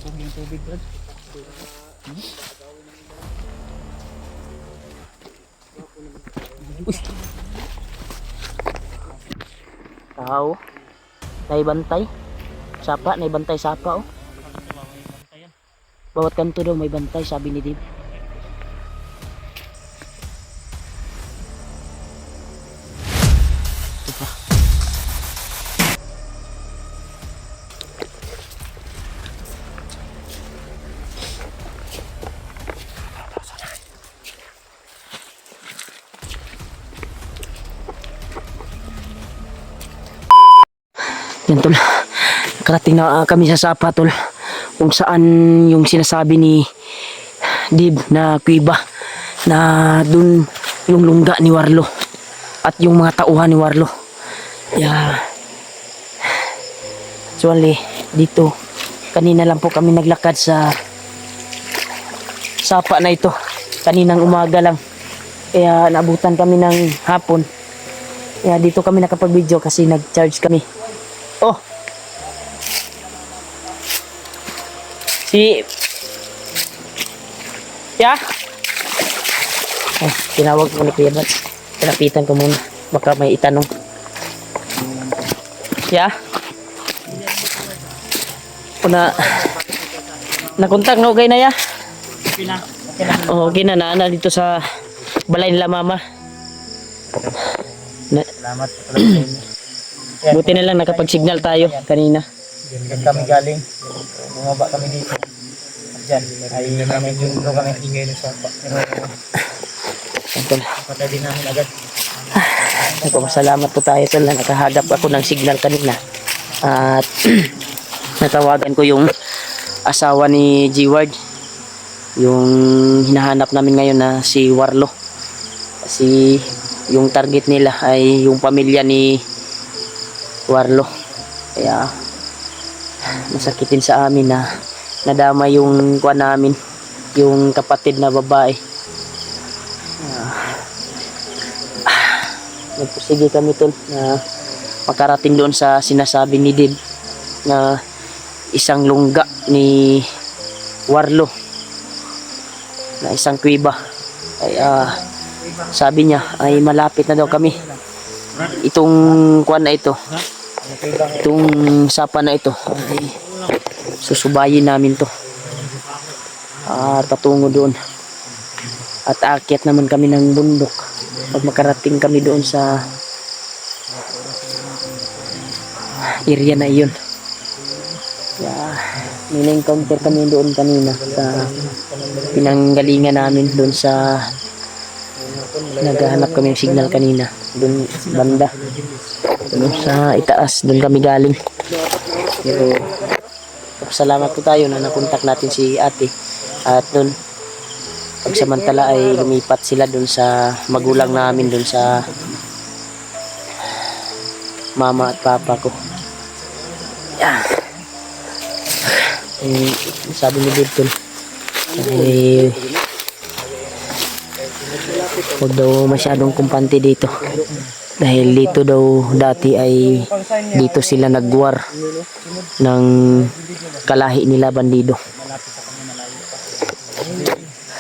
Yung tubig, Brad. Uy. Tao. Naibantay. Sapa, naibantay sapa oh. Bawat kanto daw may bantay, sabi ni Dave. Diba? Yan tol. Nakarating na kami sa sapa tol. Kung saan yung sinasabi ni Dib na kuiba na dun yung lungga ni Warlo at yung mga tauhan ni Warlo. Yeah. Actually, dito kanina lang po kami naglakad sa sapa na ito. Kaninang umaga lang. Kaya naabutan kami ng hapon. Kaya dito kami nakapag-video kasi nag-charge kami. Oh. Si Ya. Ay, tinawag ko na Kuya Brad. Pinapitan ko muna. Baka may itanong. Ya. Kuna nakontak no kay na ya. Oh, okay na na dito sa balay nila mama. Salamat po talaga sa inyo. Buti na lang nakapag-signal tayo kanina. Diyan kami galing. Bumaba kami dito. Diyan ay medyo kami ingay ng sapa. Pero patay din namin agad. Nagpapasalamat po tayo tol na nakahagap ako ng signal kanina. At natawagan ko yung asawa ni G-Ward. Yung hinahanap namin ngayon na si Warlo. Kasi yung target nila ay yung pamilya ni Warlo. Kaya masakitin sa amin na nadama yung kuha namin, yung kapatid na babae. Nagpursige kami tol na makarating doon sa sinasabi ni Dib na isang lungga ni Warlo na isang kuiba. Kaya sabi niya ay malapit na daw kami. Itong kuan na ito, itong sapa na ito ay susubayin namin to at patungo doon at aakyat naman kami ng bundok pag makarating kami doon sa area na iyon. May na-encounter kami doon kanina sa pinanggalingan namin doon sa naghahanap kami ng signal kanina doon banda doon sa itaas, doon kami galing. Pero salamat po tayo na nakontak natin si ate at doon pagsamantala ay lumipat sila doon sa magulang namin doon sa mama at papa ko. Sabi ni Dito ay huwag daw masyadong kumpante dito dahil dito daw dati ay dito sila nagwar ng kalahi nila bandido.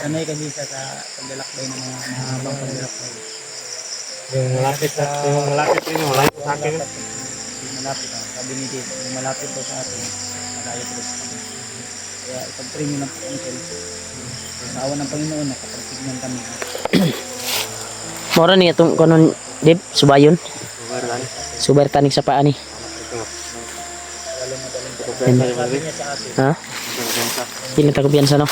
Sanay kasi sa paglalakbay ng mga mahabang paglalakbay. Yung malapit sa akin. Malapit. Sabi ni Dave, yung malapit po sa atin, malayo po sa atin. Kaya ipag-pray nyo lang po ang Kel. Sa awan ng Panginoon, nakapag-signal kami. Mora niya itong kanon Dib, subayon. Subar tanig sa paa ni. Sabi niya sa atin, Ha? Hindi na takupiyansa no?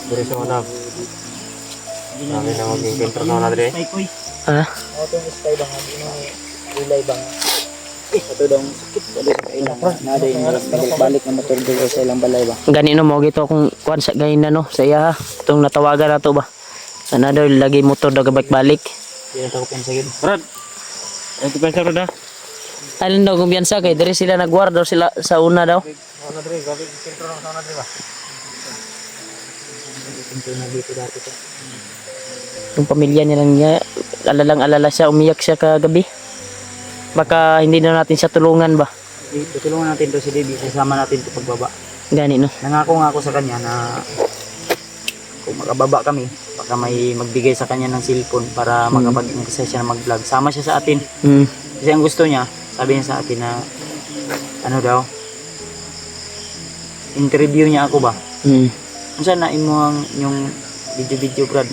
Dari sa unang namin na mag-encounter na na dre. Ha? ako itong stay bang, hindi mo ilay bang. Ito daw sakit dali sa kailang. Nada yung balik na motor dito sa ilang balay ba. Ganino mo gito kung kuan sa gayon na no sa iya itong natawagan na to ba. Sana daw lagi motor daw balik. Hindi na takot yan sa gid. Brad. Ang kumpensa Brad ha. Alin daw kumpiyansa kay diri sila nagwar daw sila sa una daw. Ano dre, gabi sentro ng sana dre ba. Sentro na dito dati to. Yung pamilya niya lang niya alalang alala siya, umiyak siya kagabi. Baka hindi na natin siya tulungan ba. Tutulungan natin to si Debbie, sasama natin to pagbaba. Gani no. Nangako nga ako sa kanya na kung makababa kami, baka may magbigay sa kanya ng cellphone para makapag-umpisa siya na mag-vlog. Sama siya sa atin. Kasi ang gusto niya, sabi niya sa atin na ano daw, interview niya ako ba? Kung saan na imo ang yung video Brad.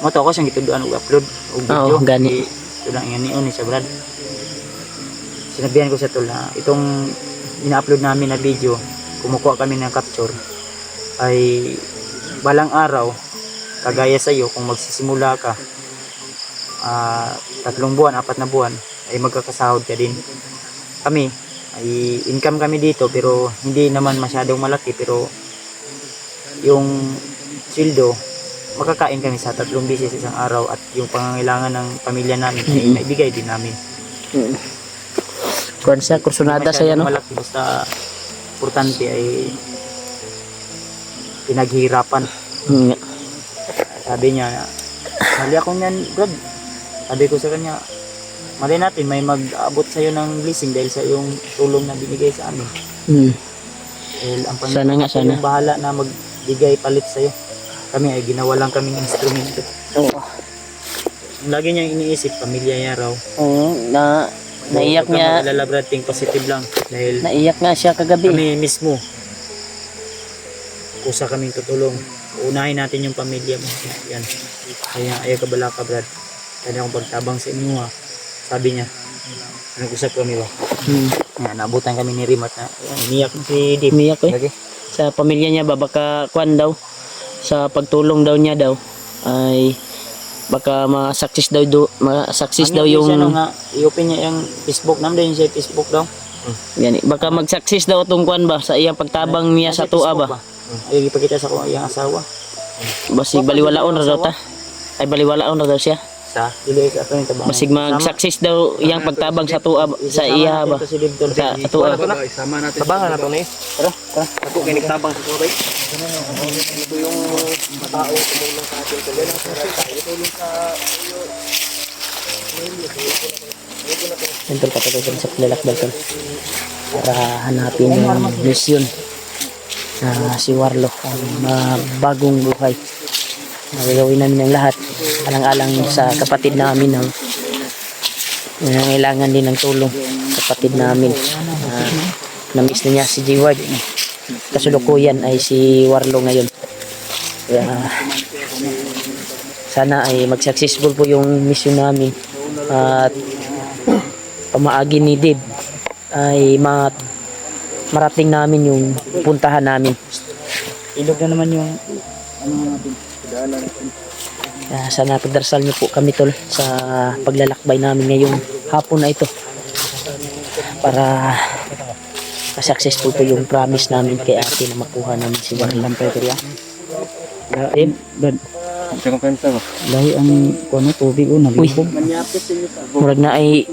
Mo to ako siyang gituduan og upload og video. Oo, gani. Ito lang yan ni siya Brad. Sinabihan ko sa tol na itong ina-upload namin na video, kumukuha kami ng capture, ay balang araw, kagaya sa iyo, kung magsisimula ka 3 buwan, 4 na buwan, ay magkakasahod ka din. Kami, ay income kami dito, pero hindi naman masyadong malaki, pero yung sweldo, makakain kami sa 3 beses isang araw, at yung pangangailangan ng pamilya namin, ay naibigay din namin. Kuan siya, kursunada siya no. Malaki, basta importante ay pinaghihirapan. Sabi niya, mali ako niyan Brad. Sabi ko sa kanya, mali natin may mag-abot sa'yo ng blessing dahil sa yung tulong na binigay sa amin. Dahil ang Sana nga, sana. yung bahala na magbigay palit sa'yo. Kami ay ginawa lang kaming instrumento. Oo. Lagi niyang iniisip, pamilya niya raw. Oo, naiyak Huwag kang niya. mag-alala Brad, think positive lang. Dahil Naiyak nga siya kagabi. kami mismo, kusa kaming tutulong. Unahin natin yung pamilya mo. Yan. Kaya ayaw ka bala ka Brad. Kaya akong pagtabang sa inyo ha. Sabi niya, nag-usap kami ba? Yan, nabutan kami ni Rimat na umiyak na si Dip. Umiyak eh. Lagi. Sa pamilya niya ba, baka kuan daw, sa pagtulong daw niya daw, ay baka ma-success daw yung Ano nga, i-open niya yung Facebook namin, siya Facebook daw. yan, baka mag-success daw tong kuan ba sa iyang pagtabang niya sa tuwa ba. Ay, ipakita sa ko iyang asawa. Basig baliwalaon ra daw ta. Ay baliwalaon ra daw siya. Sa dili sa ato yung tabang. Basig mag-success daw iyang pagtabang sa tuwa sa iya ba. Si Dip tol. Sa tuwa. Isama natin. Tabangan na to ni. Tara, tara. Ako kay nagtabang sa tuloy. Ito yung tao tumulong sa atin. Kaya lang tayo tulong sa Siyempre patuloy sa paglalakbay ko para hanapin yung mission na si Warlo ang bagong buhay. Nagagawin namin ang lahat alang-alang sa kapatid namin ang nangailangan din ng tulong. Kapatid namin na-miss na niya si J. Ward. Kasulukuyan ay si Warlo ngayon. Kaya sana ay mag-successful po yung mission namin at pamaagi ni Dib ay marating namin yung puntahan namin. ilog na naman yung Sana pagdarasal niyo po kami tol sa paglalakbay namin ngayong hapon na ito para successful po yung promise namin kay ate na makuha namin si Warlan Peteria. Dib, Sa kumpensa ba? lahi ang kuno tubig o naglubog. murag na ay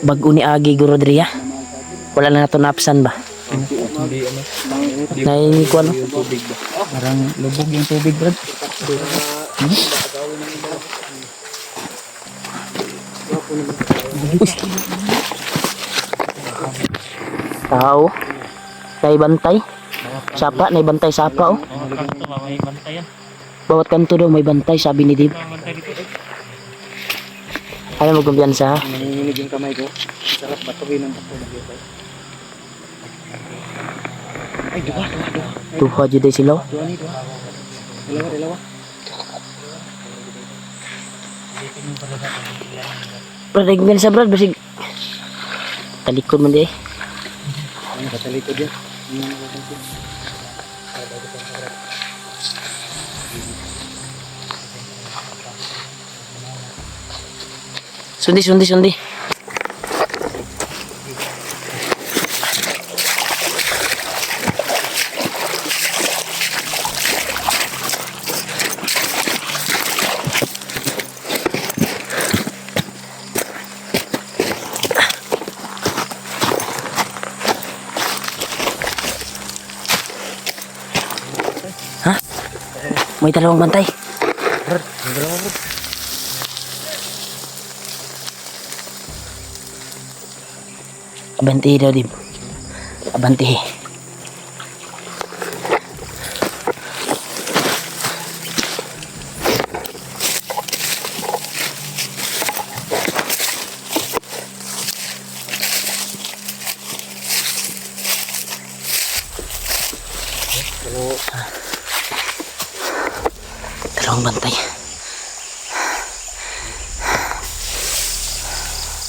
bag-o ni Agi Gorodria. Wala na nato napsan ba? Na yung kuno. Parang lubog yung tubig Brad. Tao. Naibantay. Sapa, naibantay sapa oh. Bawat kanto daw may bantay, sabi ni Dib. Ayaw mo kumpiyansa ha? Nanginginig yung kamay ko. Sarap batuhin ng ako. Ay, duha. Tuha dyan day sila. Duha ni, duha. Dalawa. Brad, ay kumpiyansa Brad, basig. Talikod man di eh. Ano, katalikod yan. Sundi. Ha? May dalawang bantay. Abanti daw, Dib. Abanti. Dalawang bantay.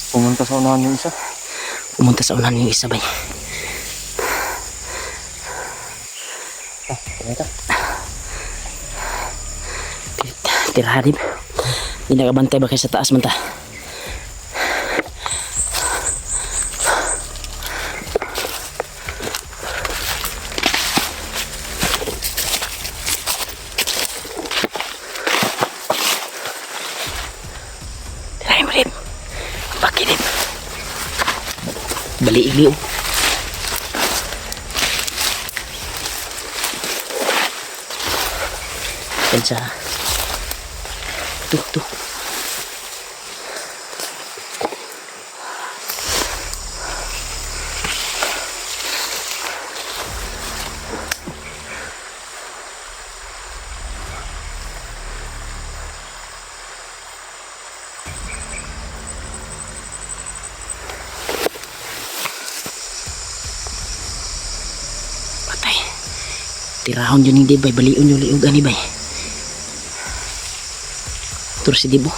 Pumunta sa unahan yung isa. Pumunta sa unahan yung isa, bay. Kumita. Tira, Dib. Hindi nakabantay ba kayo sa taas man ta? Tirahin mo, Dib. Baki, Dib. Bali igli, oh. Pensa. Tuh. Patay. Tirahon yun hindi, bay. Baliun yung liug ani, bay. Tur si Dibo.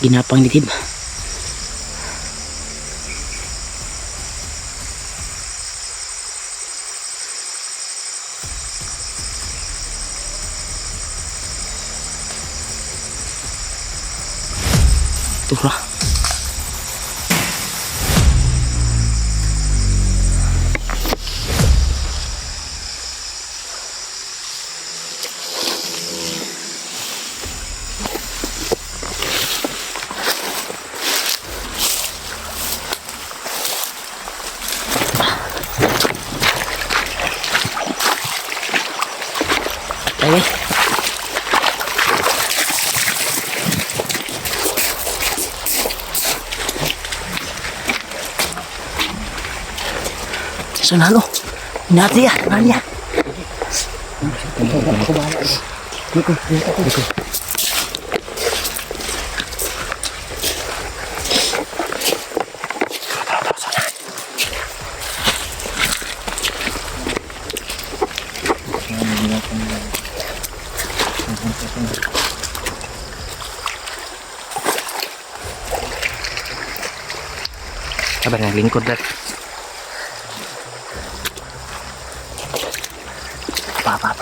Ginapang ni Dib. Turah. Ayo. Sunalo. Nanti ya, nanya. Diko. Sabar yang lingkod dat. Apa.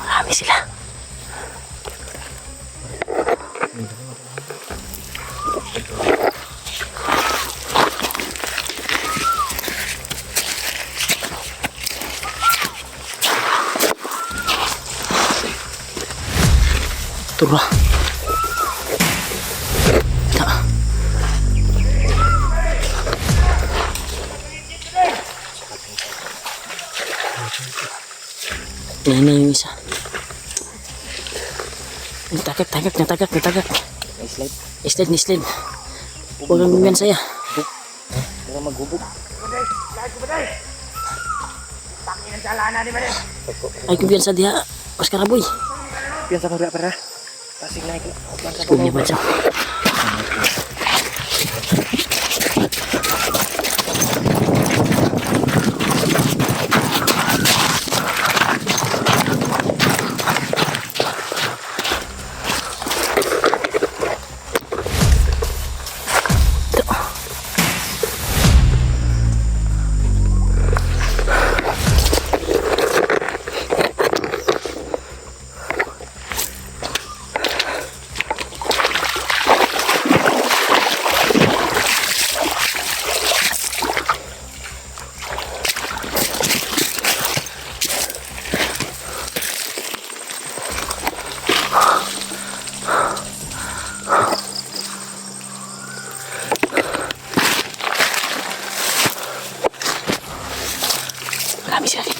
Marami sila. Turun. Ini yang bisa. Tagak. Slide. Huwag kang gumiyan saya. Baka maghubog. Ay, gumiyan sa diha. Oscar Aboy. Piyan sa kabila para. Pasig naik. Gumiyan ba siya? Marami sila dito.